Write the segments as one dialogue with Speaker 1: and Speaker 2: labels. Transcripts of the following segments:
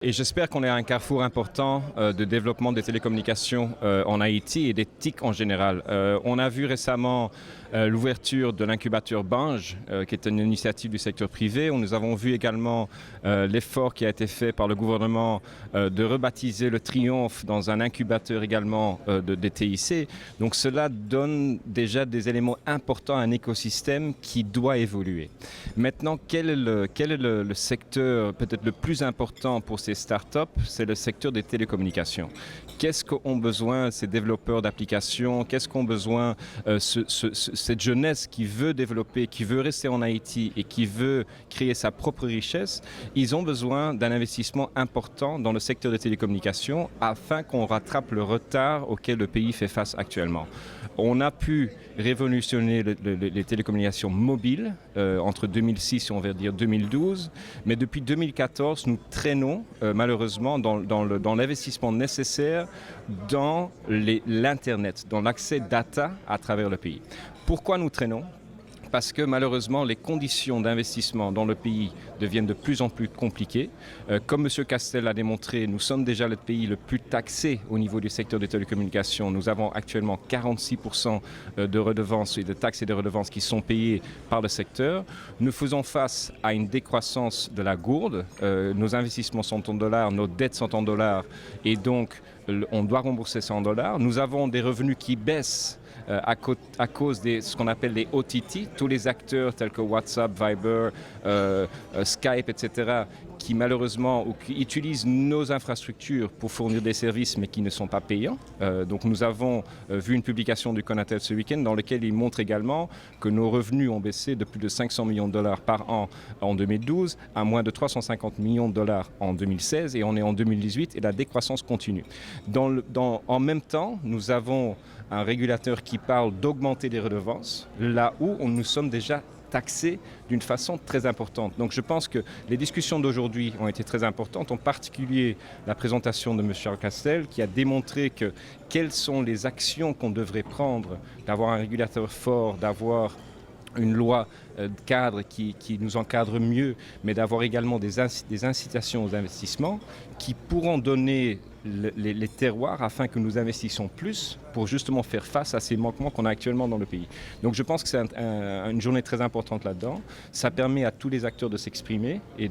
Speaker 1: Et j'espère qu'on est à un carrefour important de développement des télécommunications en Haïti et des TIC en général. On a vu récemment l'ouverture de l'incubateur Binge, qui est une initiative du secteur privé. Nous avons vu également l'effort qui a été fait par le gouvernement de rebaptiser le Triomphe dans un incubateur également des TIC. Donc cela donne déjà des éléments importants à un écosystème qui doit évoluer. Maintenant, quel est le secteur peut-être le plus important pour ces startups? C'est le secteur des télécommunications. Qu'est-ce qu'ont besoin ces développeurs d'applications? Qu'est-ce qu'ont besoin cette jeunesse qui veut développer, qui veut rester en Haïti et qui veut créer sa propre richesse? Ils ont besoin d'un investissement important dans le secteur des télécommunications afin qu'on rattrape le retard auquel le pays fait face actuellement. On a pu révolutionner les télécommunications mobiles entre 2006 et on va dire 2012, mais depuis 2014, nous traînons malheureusement dans l'investissement nécessaire dans l'Internet, dans l'accès data à travers le pays. Pourquoi nous traînons ? Parce que malheureusement, les conditions d'investissement dans le pays deviennent de plus en plus compliquées. Comme M. Castel l'a démontré, nous sommes déjà le pays le plus taxé au niveau du secteur des télécommunications. Nous avons actuellement 46% de redevances et de taxes et de redevances qui sont payées par le secteur. Nous faisons face à une décroissance de la gourde. Nos investissements sont en dollars, nos dettes sont en dollars et donc on doit rembourser ça en dollars. Nous avons des revenus qui baissent à cause de ce qu'on appelle les OTT, tous les acteurs tels que WhatsApp, Viber, Skype, etc., qui malheureusement ou qui utilisent nos infrastructures pour fournir des services mais qui ne sont pas payants. Donc nous avons vu une publication du Conatel ce week-end dans laquelle il montre également que nos revenus ont baissé de plus de 500 millions de dollars par an en 2012 à moins de 350 millions de dollars en 2016 et on est en 2018 et la décroissance continue. En même temps, nous avons un régulateur qui parle d'augmenter les redevances là où nous sommes déjà taxés d'une façon très importante. Donc je pense que les discussions d'aujourd'hui ont été très importantes, en particulier la présentation de M. Castel qui a démontré quelles sont les actions qu'on devrait prendre, d'avoir un régulateur fort, d'avoir une loi cadre qui nous encadre mieux, mais d'avoir également des incitations aux investissements qui pourront donner les terroirs afin que nous investissions plus pour justement faire face à ces manquements qu'on a actuellement dans le pays. Donc je pense que c'est une journée très importante là-dedans. Ça permet à tous les acteurs de s'exprimer et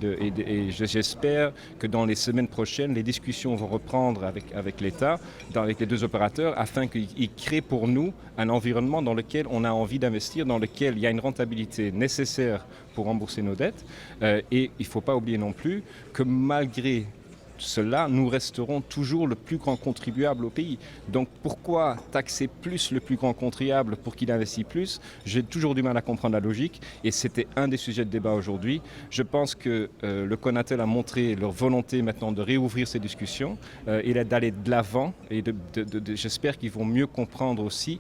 Speaker 1: j'espère que dans les semaines prochaines, les discussions vont reprendre avec l'État, avec les deux opérateurs, afin qu'ils créent pour nous un environnement dans lequel on a envie d'investir, dans lequel il y a une rentabilité nécessaire pour rembourser nos dettes. Et il ne faut pas oublier non plus que malgré cela, nous resterons toujours le plus grand contribuable au pays. Donc pourquoi taxer plus le plus grand contribuable pour qu'il investisse plus? J'ai toujours du mal à comprendre la logique et c'était un des sujets de débat aujourd'hui. Je pense que le Conatel a montré leur volonté maintenant de réouvrir ces discussions et d'aller de l'avant et j'espère qu'ils vont mieux comprendre aussi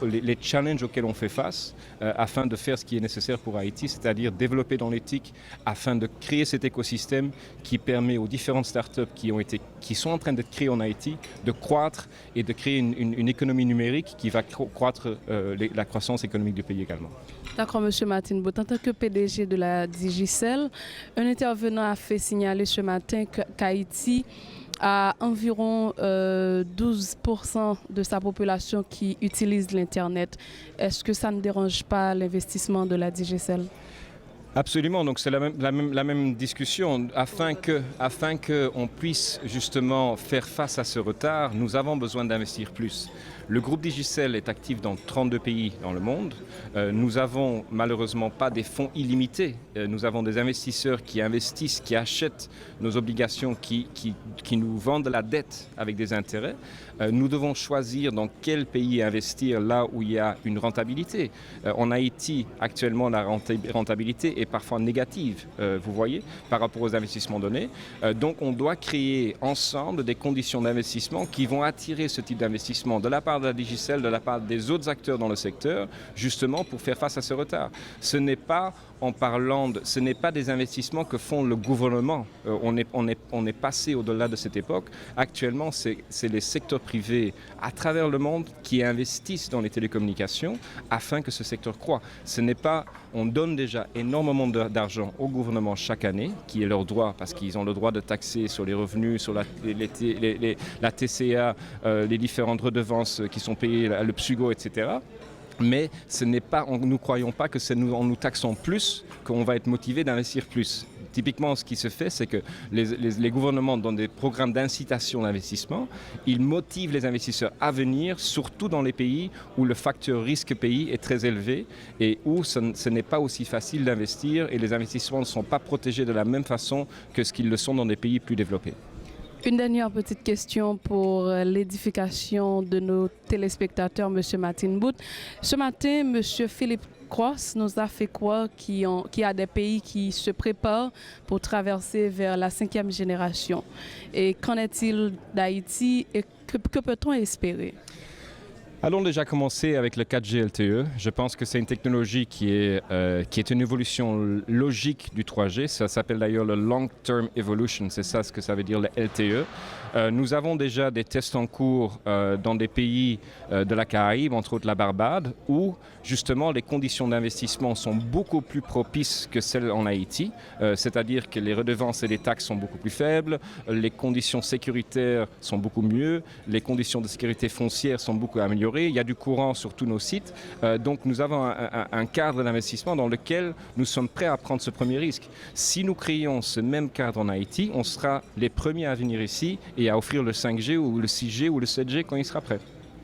Speaker 1: les challenges auxquels on fait face afin de faire ce qui est nécessaire pour Haïti, c'est-à-dire développer dans l'éthique afin de créer cet écosystème qui permet aux différentes startups qui sont en train d'être créées en Haïti de croître et de créer une économie numérique qui va croître la croissance économique du pays également.
Speaker 2: D'accord, M. Martin Bout. En tant que PDG de la Digicel, un intervenant a fait signaler ce matin qu'Haïti a environ 12% de sa population qui utilise l'Internet. Est-ce que ça ne dérange pas l'investissement de la Digicel?
Speaker 1: Absolument, donc c'est la même discussion. Afin qu'on puisse justement faire face à ce retard, nous avons besoin d'investir plus. Le groupe Digicel est actif dans 32 pays dans le monde. Nous n'avons malheureusement pas des fonds illimités. Nous avons des investisseurs qui investissent, qui achètent nos obligations, qui nous vendent la dette avec des intérêts. Nous devons choisir dans quel pays investir là où il y a une rentabilité. En Haïti, actuellement, la rentabilité est parfois négative, vous voyez, par rapport aux investissements donnés. Donc on doit créer ensemble des conditions d'investissement qui vont attirer ce type d'investissement de la part de la Digicel, de la part des autres acteurs dans le secteur, justement pour faire face à ce retard. Ce n'est pas en parlant ce n'est pas des investissements que font le gouvernement. On est passé au-delà de cette époque. Actuellement, c'est les secteurs privés à travers le monde qui investissent dans les télécommunications afin que ce secteur croît. On donne déjà énormément d'argent au gouvernement chaque année, qui est leur droit, parce qu'ils ont le droit de taxer sur les revenus, sur la TCA, les différentes redevances qui sont payées, le PSUGO, etc. Mais nous ne croyons pas que en nous taxant plus qu'on va être motivé d'investir plus. Typiquement, ce qui se fait, c'est que les gouvernements, dans des programmes d'incitation d'investissement, ils motivent les investisseurs à venir, surtout dans les pays où le facteur risque-pays est très élevé et où ce n'est pas aussi facile d'investir et les investissements ne sont pas protégés de la même façon que ce qu'ils le sont dans des pays plus développés.
Speaker 2: Une dernière petite question pour l'édification de nos téléspectateurs, M. Martin Boot. Ce matin, M. Philippe Cross nous a fait croire qu'il y a des pays qui se préparent pour traverser vers la 5e génération. Et qu'en est-il d'Haïti et que peut-on espérer?
Speaker 1: Allons déjà commencer avec le 4G LTE. Je pense que c'est une technologie qui est une évolution logique du 3G. Ça s'appelle d'ailleurs le Long Term Evolution, c'est ça ce que ça veut dire le LTE. Nous avons déjà des tests en cours dans des pays de la Caraïbe, entre autres la Barbade, où justement les conditions d'investissement sont beaucoup plus propices que celles en Haïti. C'est-à-dire que les redevances et les taxes sont beaucoup plus faibles, les conditions sécuritaires sont beaucoup mieux, les conditions de sécurité foncière sont beaucoup améliorées. Il y a du courant sur tous nos sites. Donc nous avons un cadre d'investissement dans lequel nous sommes prêts à prendre ce premier risque. Si nous créons ce même cadre en Haïti, on sera les premiers à venir ici et à offrir le 5G ou le 6G ou le 7G quand il sera prêt.